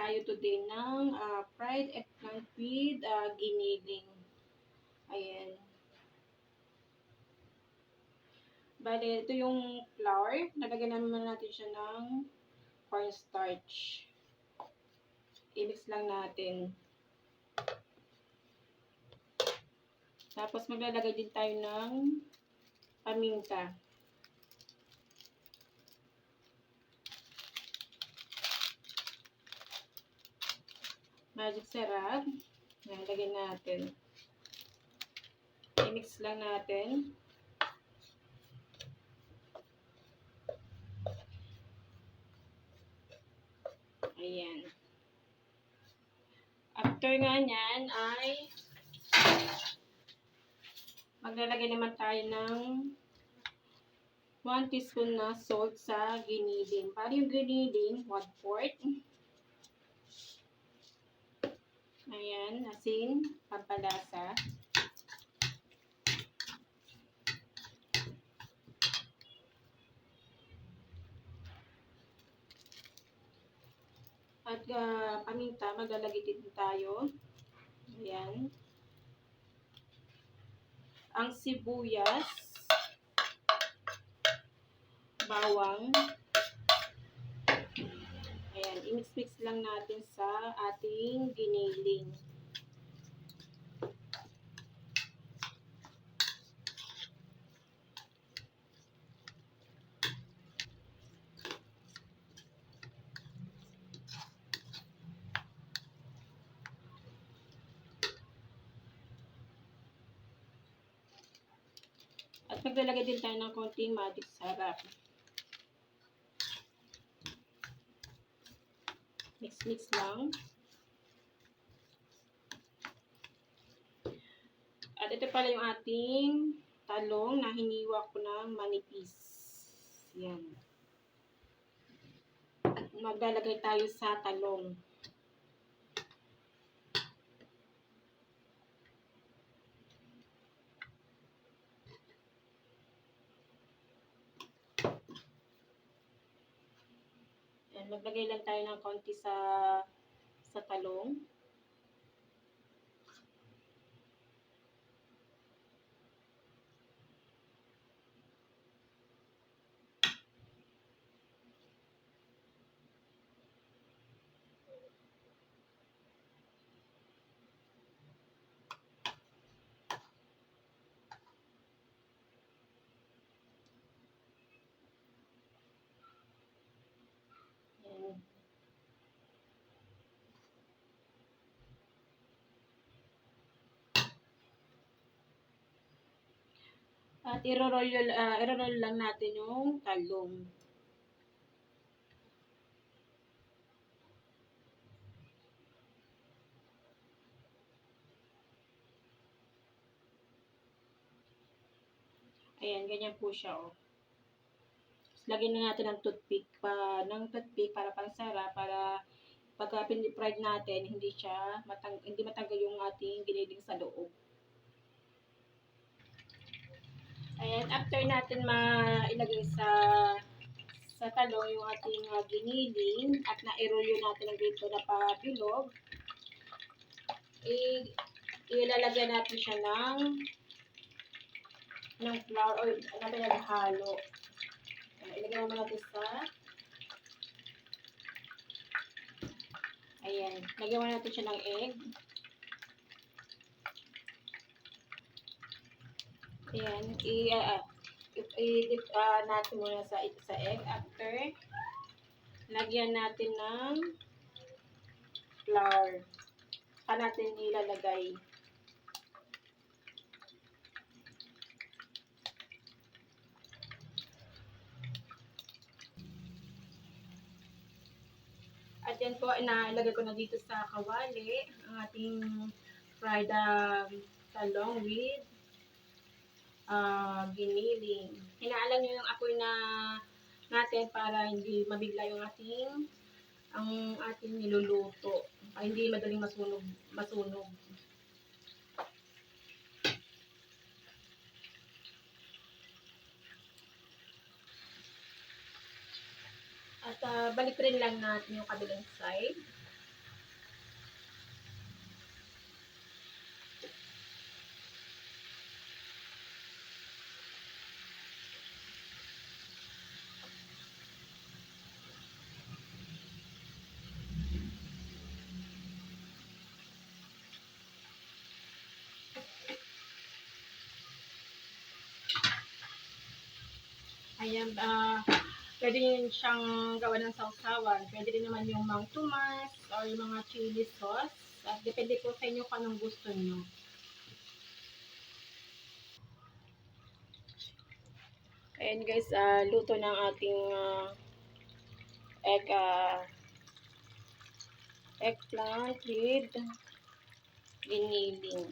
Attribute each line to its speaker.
Speaker 1: tayo today ng fried eggplant with giniling. Ayan. Bale, ito yung flour. Nalagyan naman natin siya ng cornstarch. I-mix lang natin. Tapos maglalagay din tayo ng paminta. Magic syrup. Nalagyan natin. I-mix lang natin. Ayan. After nga nyan ay maglalagay naman tayo ng 1 teaspoon na salt sa giniling. Para yung giniling, 1/4. Ayan, asin, pampalasa. At paminta, maglalagay din tayo. Ayan. Ang sibuyas, bawang. Ayan, i-mix-mix lang natin sa ating giniling. At maglalagay din tayo ng konting magic syrup. Mix-mix lang. At ito pala yung ating talong na hiniwa ko ng manipis. Yan. At maglalagay tayo sa talong. Yan, maglagay lang tayo ng konti sa talong. Yan. At i-roll lang natin yung talong. Ayan, ganyan po siya, oh. Lagyan na natin ng toothpick para pangsara, para pagka pin-fried natin, hindi matanggal yung ating giniling sa loob. Ayan, after natin ilagay sa talong yung ating giniling at na-roll natin ng dito na pabilog, ilalagyan natin siya ng flour o natin naghalo. Ilagay naman natin ayan, lagyan natin siya ng egg. Ayan, i-dip natin muna sa egg. After, lagyan natin ng flour. Saka natin ilalagay. At yan po, ilagay ko na dito sa kawali ang ating fried talong with giniling. Hinaalan nyo yung apoy natin para hindi mabigla yung ating niluluto. Hindi madaling masunog. At balik rin lang natin yung kabilang side. Yan, pwede nyo siyang gawa ng sausawan. Pwede rin naman yung mang tumas or yung mga chili sauce. At depende po sa inyo kung anong gusto nyo. Ayan guys, luto ng ating eggplant with giniling.